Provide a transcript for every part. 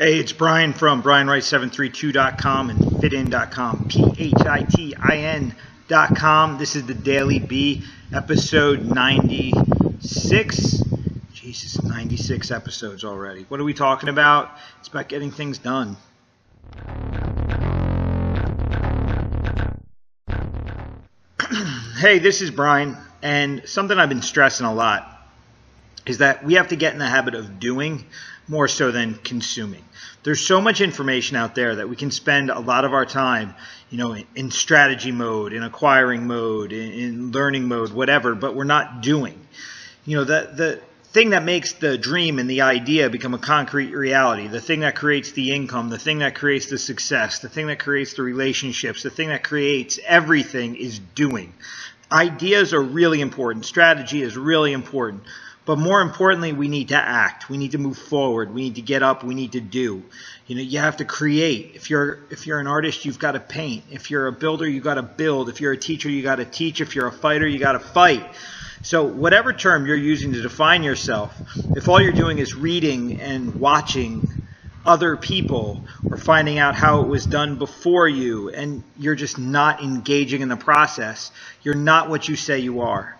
Hey, it's Brian from BrianWright732.com and fitin.com, PHITIN.com. This is the Daily B, episode 96. Jesus, 96 episodes already. What are we talking about? It's about getting things done. Hey, this is Brian, and something I've been stressing a lot is that we have to get in the habit of doing more so than consuming. There's so much information out there that we can spend a lot of our time, in strategy mode, in acquiring mode, in learning mode, whatever, but we're not doing. The thing that makes the dream and the idea become a concrete reality, the thing that creates the income, the thing that creates the success, the thing that creates the relationships, the thing that creates everything is doing. Ideas are really important. Strategy is really important. But more importantly, we need to act. We need to move forward. We need to get up. We need to do. You have to create. If you're an artist, you've got to paint. If you're a builder, you got to build. If you're a teacher, you got to teach. If you're a fighter, you got to fight. So whatever term you're using to define yourself, if all you're doing is reading and watching other people or finding out how it was done before you, and you're just not engaging in the process, you're not what you say you are.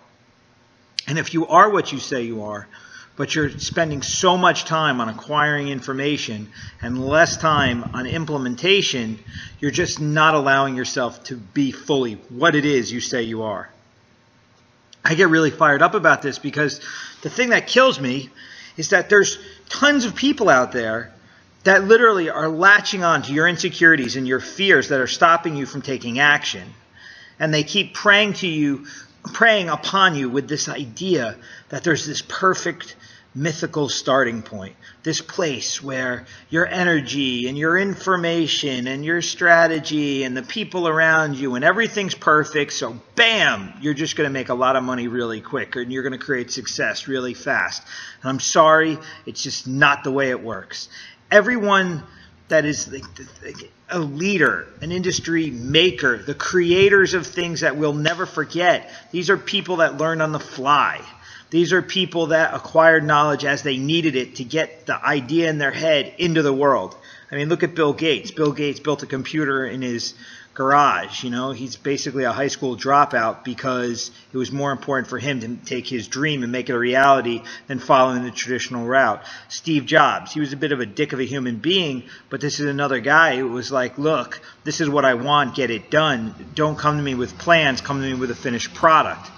And if you are what you say you are, but you're spending so much time on acquiring information and less time on implementation, you're just not allowing yourself to be fully what it is you say you are. I get really fired up about this because the thing that kills me is that there's tons of people out there that literally are latching on to your insecurities and your fears that are stopping you from taking action. And they keep preying upon you with this idea that there's this perfect mythical starting point, this place where your energy and your information and your strategy and the people around you and everything's perfect, so bam, you're just going to make a lot of money really quick and you're going to create success really fast. And I'm sorry, it's just not the way it works. Everyone that is a leader, an industry maker, the creators of things that we'll never forget. These are people that learned on the fly. These are people that acquired knowledge as they needed it to get the idea in their head into the world. I mean, look at Bill Gates. Bill Gates built a computer in his garage. He's basically a high school dropout because it was more important for him to take his dream and make it a reality than following the traditional route. Steve Jobs, he was a bit of a dick of a human being, but this is another guy who was like, look, this is what I want, get it done. Don't come to me with plans, come to me with a finished product.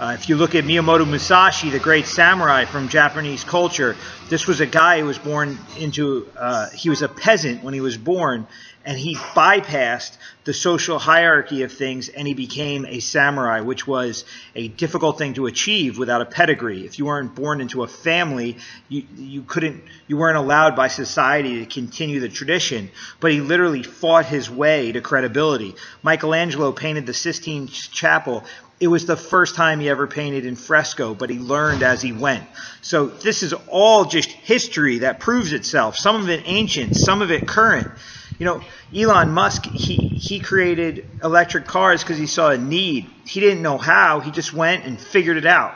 If you look at Miyamoto Musashi, the great samurai from Japanese culture, this was a guy who was born into, he was a peasant when he was born, and he bypassed the social hierarchy of things and he became a samurai, which was a difficult thing to achieve without a pedigree. If you weren't born into a family, you weren't allowed by society to continue the tradition. But he literally fought his way to credibility. Michelangelo painted the Sistine Chapel. It was the first time he ever painted in fresco, but he learned as he went. So this is all just history that proves itself, some of it ancient, some of it current. Elon Musk, he created electric cars because he saw a need. He didn't know how. He just went and figured it out.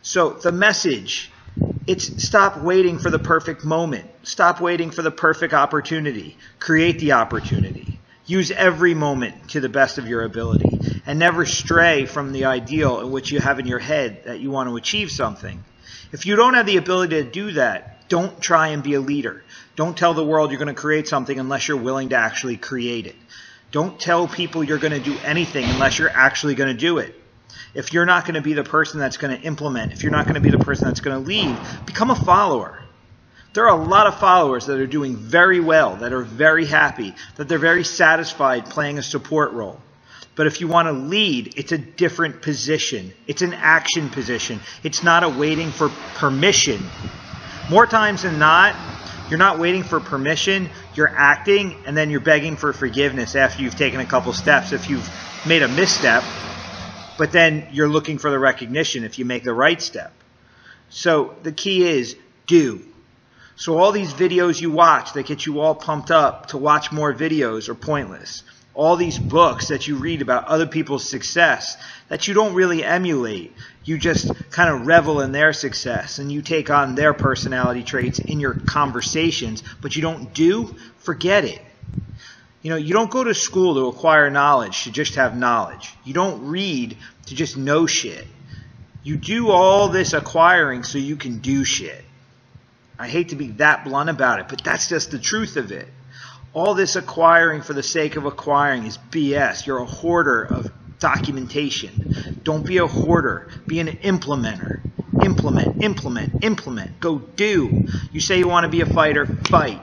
So the message, it's stop waiting for the perfect moment. Stop waiting for the perfect opportunity. Create the opportunity. Use every moment to the best of your ability. And never stray from the ideal in which you have in your head that you want to achieve something. If you don't have the ability to do that, don't try and be a leader. Don't tell the world you're going to create something unless you're willing to actually create it. Don't tell people you're going to do anything unless you're actually going to do it. If you're not going to be the person that's going to implement, if you're not going to be the person that's going to lead, become a follower. There are a lot of followers that are doing very well, that are very happy, that they're very satisfied playing a support role. But if you want to lead, it's a different position. It's an action position. It's not a waiting for permission. More times than not, you're not waiting for permission, you're acting, and then you're begging for forgiveness after you've taken a couple steps if you've made a misstep, but then you're looking for the recognition if you make the right step. So the key is do. So all these videos you watch that get you all pumped up to watch more videos are pointless. all these books that you read about other people's success that you don't really emulate. You just kind of revel in their success and you take on their personality traits in your conversations, but you don't do, forget it. You know, you don't go to school to acquire knowledge, to just have knowledge. You don't read to just know shit. You do all this acquiring so you can do shit. I hate to be that blunt about it, but that's just the truth of it. All this acquiring for the sake of acquiring is BS. You're a hoarder of documentation. Don't be a hoarder. Be an implementer. Implement, implement, implement. Go do. You say you want to be a fighter, fight.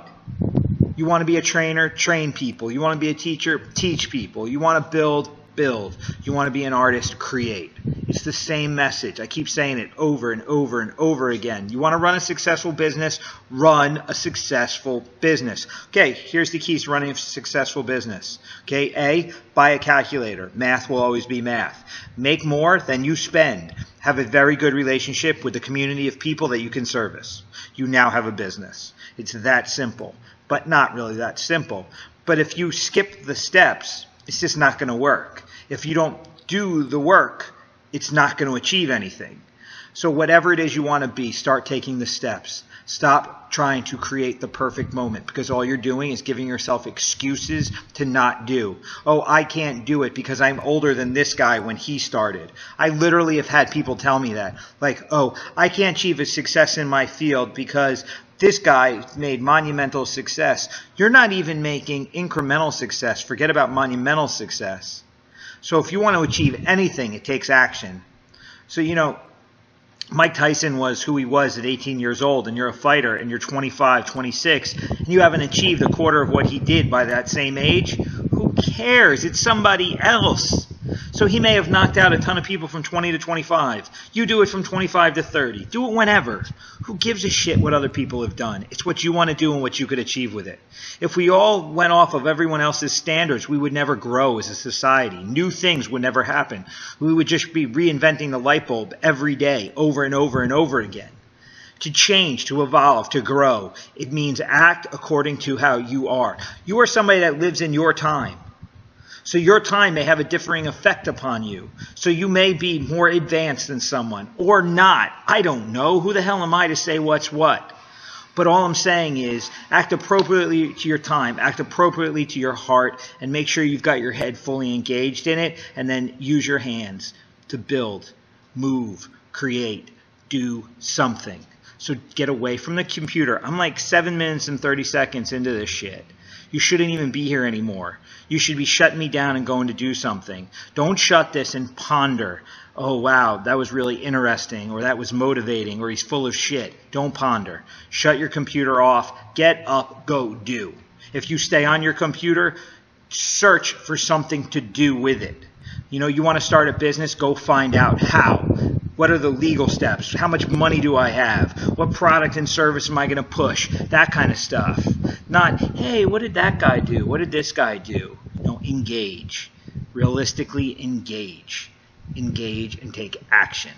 You want to be a trainer, train people. You want to be a teacher, teach people. You want to build, build. You want to be an artist, create. It's the same message. I keep saying it over and over and over again. You want to run a successful business? Run a successful business. Okay, here's the keys to running a successful business. Okay, A, buy a calculator. Math will always be math. Make more than you spend. Have a very good relationship with the community of people that you can service. You now have a business. It's that simple, but not really that simple. But if you skip the steps, it's just not going to work. If you don't do the work, it's not going to achieve anything. So whatever it is you want to be, start taking the steps. Stop trying to create the perfect moment, because all you're doing is giving yourself excuses to not do. Oh, I can't do it because I'm older than this guy when he started. I literally have had people tell me that. Like, oh, I can't achieve a success in my field because this guy made monumental success. You're not even making incremental success. Forget about monumental success. So if you want to achieve anything, it takes action. So, you know, Mike Tyson was who he was at 18 years old, and you're a fighter, and you're 25, 26, and you haven't achieved a quarter of what he did by that same age. Who cares? It's somebody else. So he may have knocked out a ton of people from 20 to 25. You do it from 25 to 30. Do it whenever. Who gives a shit what other people have done? It's what you want to do and what you could achieve with it. If we all went off of everyone else's standards, we would never grow as a society. New things would never happen. We would just be reinventing the light bulb every day, over and over and over again. To change, to evolve, to grow, it means act according to how you are. You are somebody that lives in your time. So your time may have a differing effect upon you. So you may be more advanced than someone or not. I don't know. Who the hell am I to say what's what? But all I'm saying is act appropriately to your time, act appropriately to your heart, and make sure you've got your head fully engaged in it, and then use your hands to build, move, create, do something. So get away from the computer. I'm like 7 minutes and 30 seconds into this shit. You shouldn't even be here anymore. You should be shutting me down and going to do something. Don't shut this and ponder. Oh, wow, that was really interesting, or that was motivating, or he's full of shit. Don't ponder. Shut your computer off. Get up. Go do. If you stay on your computer, search for something to do with it. You know, you want to start a business, go find out how. What are the legal steps? How much money do I have? What product and service am I going to push? That kind of stuff. Not, hey, what did that guy do? What did this guy do? No, engage. Realistically engage. Engage and take action.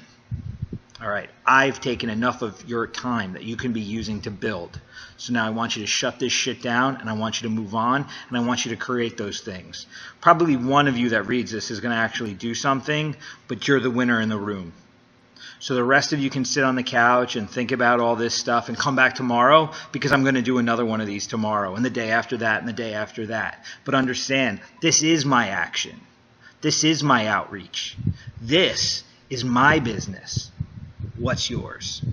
All right, I've taken enough of your time that you can be using to build. So now I want you to shut this shit down, and I want you to move on, and I want you to create those things. Probably one of you that reads this is going to actually do something, but you're the winner in the room. So the rest of you can sit on the couch and think about all this stuff and come back tomorrow, because I'm going to do another one of these tomorrow and the day after that and the day after that. But understand, this is my action. This is my outreach. This is my business. What's yours?